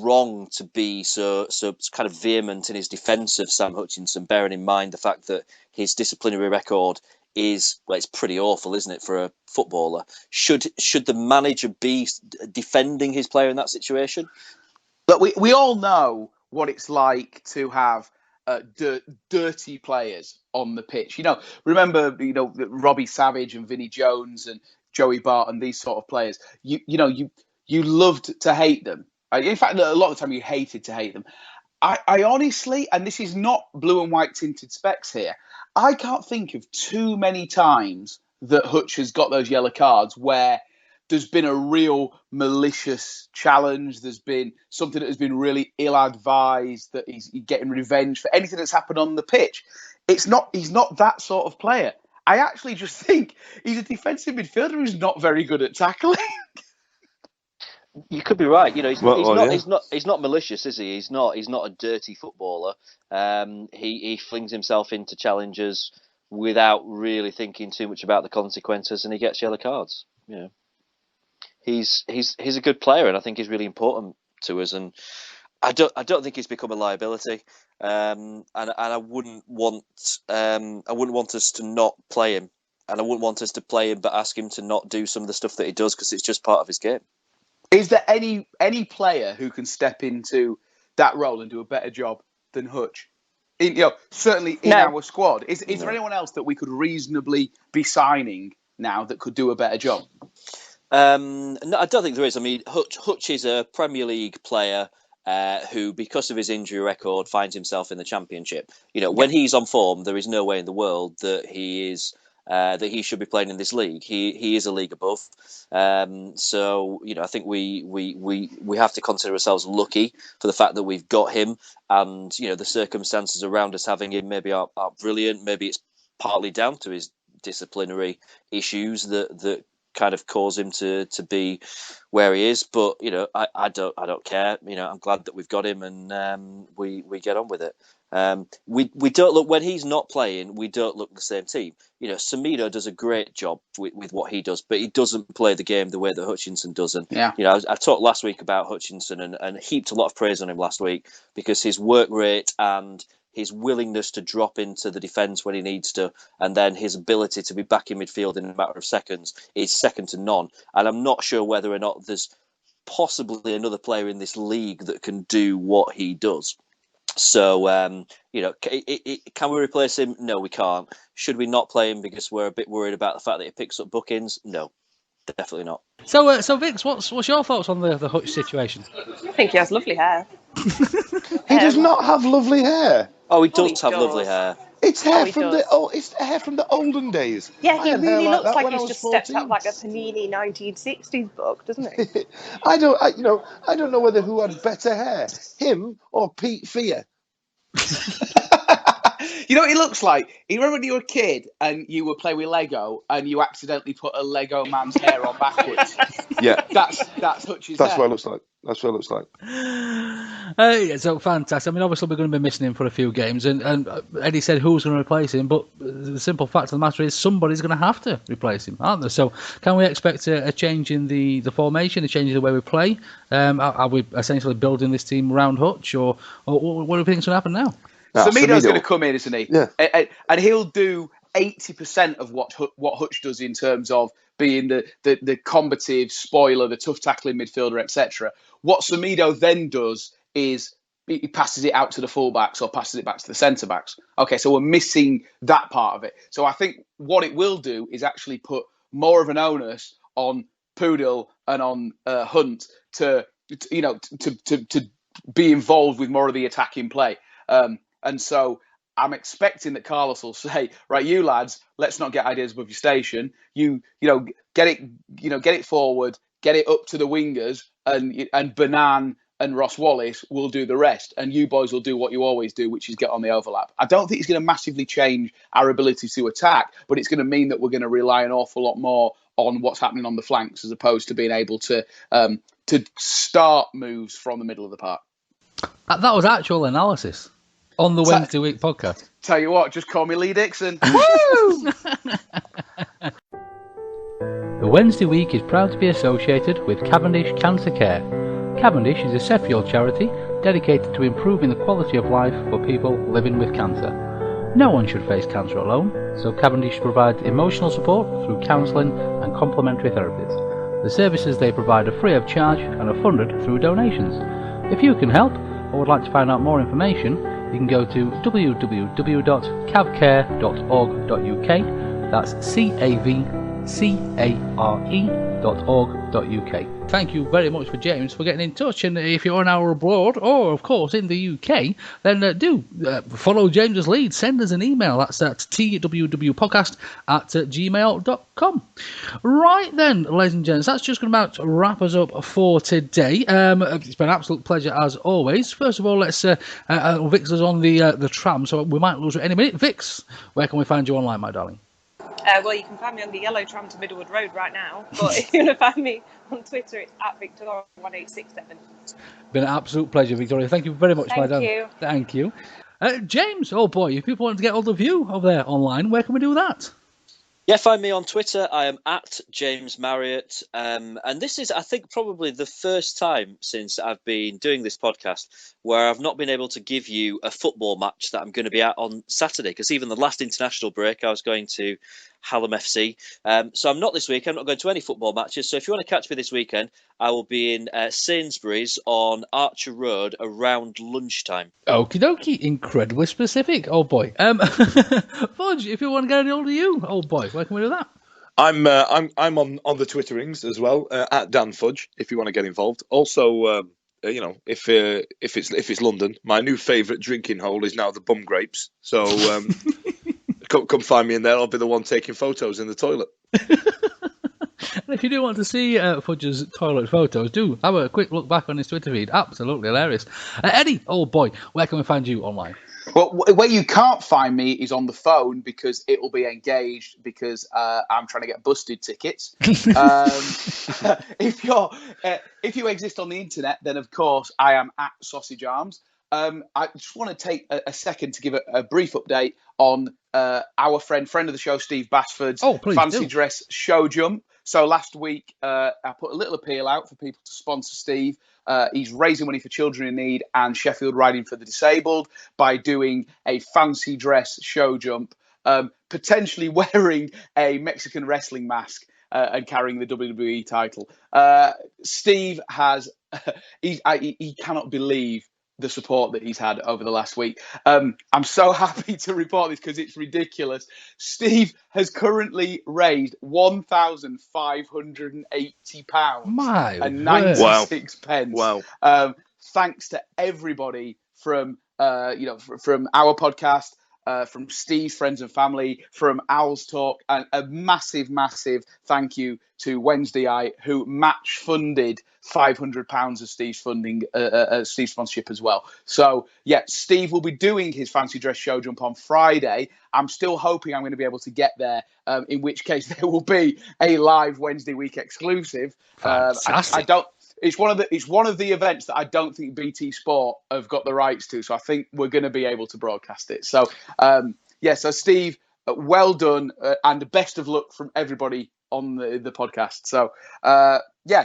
S6: wrong to be so kind of vehement in his defence of Sam Hutchinson, bearing in mind the fact that his disciplinary record is, well, it's pretty awful, isn't it, for a footballer? Should the manager be defending his player in that situation?
S5: But we all know what it's like to have dirty players on the pitch. You know, remember, you know, Robbie Savage and Vinnie Jones and Joey Barton, these sort of players. You loved to hate them. In fact, a lot of the time you hated to hate them. I honestly, and this is not blue and white tinted specs here, I can't think of too many times that Hutch has got those yellow cards where there's been a real malicious challenge. There's been something that has been really ill-advised, that he's getting revenge for anything that's happened on the pitch. He's not that sort of player. I actually just think he's a defensive midfielder who's not very good at tackling.
S6: You could be right. You know, he's not malicious, is he? He's not a dirty footballer. He flings himself into challenges without really thinking too much about the consequences, and he gets yellow cards. You know, he's a good player, and I think he's really important to us. And I don't think he's become a liability. And I wouldn't want us to not play him, and I wouldn't want us to play him but ask him to not do some of the stuff that he does, because it's just part of his game.
S5: Is there any player who can step into that role and do a better job than Hutch? Certainly in our squad. Is there anyone else that we could reasonably be signing now that could do a better job?
S6: No, I don't think there is. I mean, Hutch is a Premier League player who, because of his injury record, finds himself in the Championship. You know, when he's on form, there is no way in the world that he should be playing in this league. He is a league above. So, you know, I think we have to consider ourselves lucky for the fact that we've got him, and, you know, the circumstances around us having him maybe are brilliant. Maybe it's partly down to his disciplinary issues that kind of cause him to be where he is. But, you know, I don't care. You know, I'm glad that we've got him, and we get on with it. We don't look, when he's not playing, we don't look the same team. You know, Semedo does a great job with what he does, but he doesn't play the game the way that Hutchinson does. And, you know, I talked last week about Hutchinson and heaped a lot of praise on him last week, because his work rate and his willingness to drop into the defence when he needs to, and then his ability to be back in midfield in a matter of seconds, is second to none. And I'm not sure whether or not there's possibly another player in this league that can do what he does. So, you know, can we replace him? No, we can't. Should we not play him because we're a bit worried about the fact that he picks up bookings? No, definitely not.
S4: So Vix, what's your thoughts on the Hutch situation?
S15: I think he has lovely hair.
S7: He does not have lovely hair.
S6: Oh, he does have lovely hair.
S7: It's hair it's hair from the olden days.
S15: Yeah, he really looks like he's just stepped out of like a Panini 1960s book, doesn't he?
S7: I don't know whether who had better hair, him or Pete Fear.
S5: You know what he looks like? You remember when you were a kid and you were playing with Lego and you accidentally put a Lego man's hair on backwards?
S7: Yeah.
S5: That's Hutch's hair.
S7: That's what it looks like. That's what it looks like.
S4: Yeah, so fantastic. I mean, obviously we're going to be missing him for a few games, and Eddie said who's going to replace him, but the simple fact of the matter is somebody's going to have to replace him, aren't there? So can we expect a change in the formation, a change in the way we play? Are we essentially building this team around Hutch, or what do you think is going to happen now?
S5: Semedo's going to come in, isn't he?
S7: Yeah.
S5: And he'll do 80% of what Hutch does in terms of being the combative spoiler, the tough tackling midfielder, etc. What Semedo then does is he passes it out to the fullbacks or passes it back to the centre backs. Okay, so we're missing that part of it. So I think what it will do is actually put more of an onus on Poodle and on Hunt to be involved with more of the attacking play. And so I'm expecting that Carlos will say, right, you lads, let's not get ideas above your station. You get it forward, get it up to the wingers, and Banan and Ross Wallace will do the rest, and you boys will do what you always do, which is get on the overlap. I don't think it's going to massively change our ability to attack, but it's going to mean that we're going to rely an awful lot more on what's happening on the flanks as opposed to being able to start moves from the middle of the park.
S4: That was actual analysis on the Wednesday week podcast.
S5: Tell you what, just call me Lee Dixon.
S4: Woo! The Wednesday week is proud to be associated with Cavendish Cancer Care. Cavendish is a Sheffield charity dedicated to improving the quality of life for people living with cancer. No one should face cancer alone, so Cavendish provides emotional support through counselling and complementary therapies. The services they provide are free of charge and are funded through donations. If you can help or would like to find out more information, you can go to www.cavcare.org.uk. That's CAVCARE.org.uk. Thank you very much for James for getting in touch, and if you're an hour abroad or of course in the UK, then do follow James's lead. Send us an email. That's at twwpodcast@gmail.com. Right then, ladies and gents, that's just going to about wrap us up for today. It's been an absolute pleasure as always. First of all, let's Vix is on the tram, so we might lose her any minute. Vix, where can we find you online, my darling?
S15: Well, you can find me on the yellow tram to Middlewood Road right now, but if you want to find me on Twitter, it's at Victoria1867.
S4: Been an absolute pleasure, Victoria. Thank you very much, my darling. Thank you. James, oh boy, if people want to get hold of you over there online, where can we do that?
S6: Yeah, find me on Twitter. I am at James Marriott. And this is, I think, probably the first time since I've been doing this podcast where I've not been able to give you a football match that I'm going to be at on Saturday, because even the last international break, I was going to Hallam FC. So I'm not this week. I'm not going to any football matches. So if you want to catch me this weekend, I will be in Sainsbury's on Archer Road around lunchtime.
S4: Okie dokie, incredibly specific. Oh boy. Fudge, if you want to get any hold of you, oh boy, where can we do that?
S7: I'm on the Twitterings as well, at Dan Fudge, if you want to get involved. Also, if it's London, my new favourite drinking hole is now the Bum Grapes. So come find me in there. I'll be the one taking photos in the toilet.
S4: And if you do want to see Fudge's toilet photos, do have a quick look back on his Twitter feed. Absolutely hilarious. Eddie, oh boy, where can we find you online?
S5: Well, where you can't find me is on the phone, because it will be engaged, because I'm trying to get busted tickets. If you exist on the internet, then of course I am at Sausage Arms. I just want to take a second to give a brief update on our friend of the show, Steve Basford's fancy dress show jump. So last week, I put a little appeal out for people to sponsor Steve. He's raising money for children in need and Sheffield Riding for the Disabled by doing a fancy dress show jump, potentially wearing a Mexican wrestling mask and carrying the WWE title. Steve has, he cannot believe the support that he's had over the last week. I'm so happy to report this because it's ridiculous. Steve has currently raised £1,580 and 96 pence.
S7: Wow.
S5: Thanks to everybody from from our podcast, from Steve's friends and family, from Owl's Talk, and a massive thank you to Wednesday Eye, who match funded £500 of Steve's funding, Steve's sponsorship as well. So yeah, Steve will be doing his fancy dress show jump on Friday. I'm still hoping I'm going to be able to get there, in which case there will be a live Wednesday week exclusive.
S4: Fantastic.
S5: It's one of the events that I don't think BT Sport have got the rights to, so I think we're going to be able to broadcast it. So so Steve, well done, and the best of luck from everybody on the podcast. So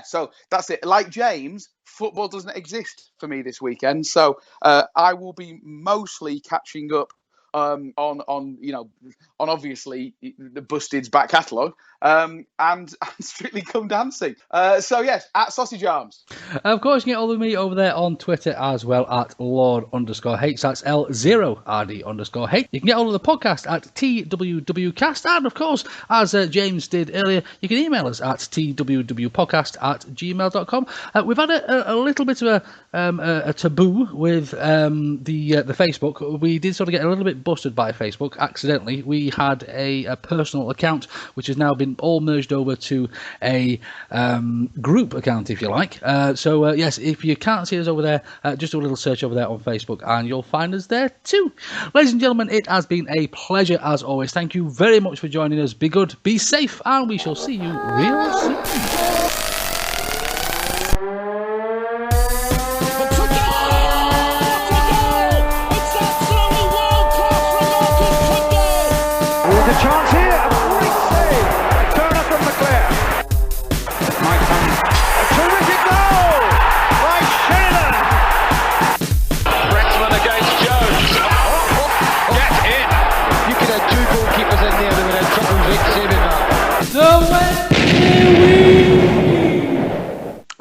S5: so that's it. Like James, football doesn't exist for me this weekend, so I will be mostly catching up on obviously the Busted's back catalogue, and Strictly Come Dancing. So yes, at Sausage Arms.
S4: Of course, you can get all of me over there on Twitter as well at Lord_H. That's L0RD_H. You can get all of the podcast at TWWcast, and of course, as James did earlier, you can email us at twwpodcast@gmail.com. We've had a little bit of a taboo with the Facebook. We did sort of get a little bit busted by Facebook accidentally. We had a personal account which has now been all merged over to a group account, if you like. So yes, if you can't see us over there, just do a little search over there on Facebook and you'll find us there too. Ladies and gentlemen, it has been a pleasure as always. Thank you very much for joining us. Be good, be safe, and we shall see you real soon.
S3: There's a chance here. A great save. A turner from McClare. Might come. A terrific goal by Sheridan. Rexman against Jones. Get in. You could have two goalkeepers in there that would have trouble saving that.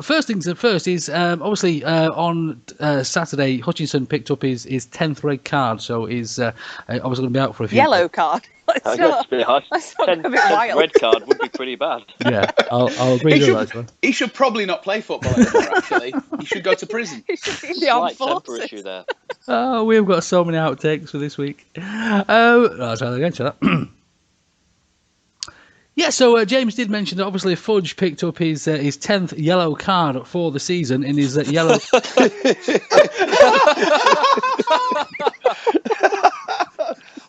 S4: First things first is obviously on Saturday Hutchinson picked up his 10th red card, so he's obviously going to be out for a few.
S15: Yellow card.
S6: I guess it's a bit harsh. 10 red card would be pretty bad.
S4: Yeah, I'll agree with that. Actually.
S5: He should probably not play football anymore. Actually, he should go to prison.
S15: He should be in the armed
S6: Slight temper
S15: forces.
S6: issue there.
S4: Oh, we've got so many outtakes for this week. I'll try that again. Shut up. Yeah, so James did mention that obviously Fudge picked up his 10th yellow card for the season in his yellow.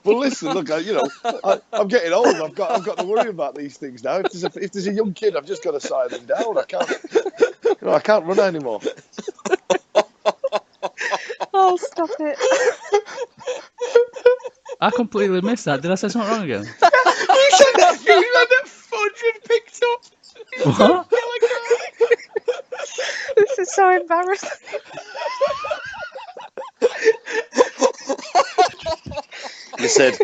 S7: Well, listen, look, I'm getting old. I've got to worry about these things now. If there's a young kid, I've just got to side them down. I can't run anymore.
S15: Oh, stop it!
S4: I completely missed that. Did I say something wrong again?
S5: You said that Fudge had picked up.
S4: What?
S15: This is so embarrassing.
S7: You said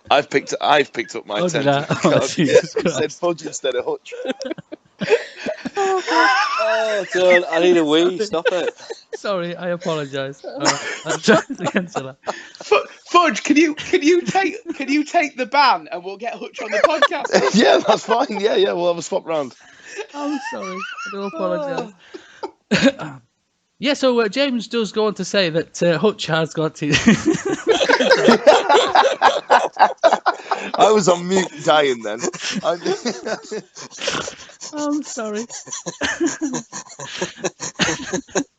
S7: I've picked up my 10th card. You said Fudge instead of Hutch.
S6: Oh, God, I need a wee. Stop it.
S4: Sorry, I apologise. I'm trying to cancel that.
S5: Fudge, can you take the ban and we'll get Hutch on the podcast?
S7: Yeah, that's fine. Yeah, we'll have a swap round.
S4: I'm sorry. I do apologise. Yeah, so James does go on to say that Hutch has got his...
S7: I was on mute dying then.
S4: I'm sorry.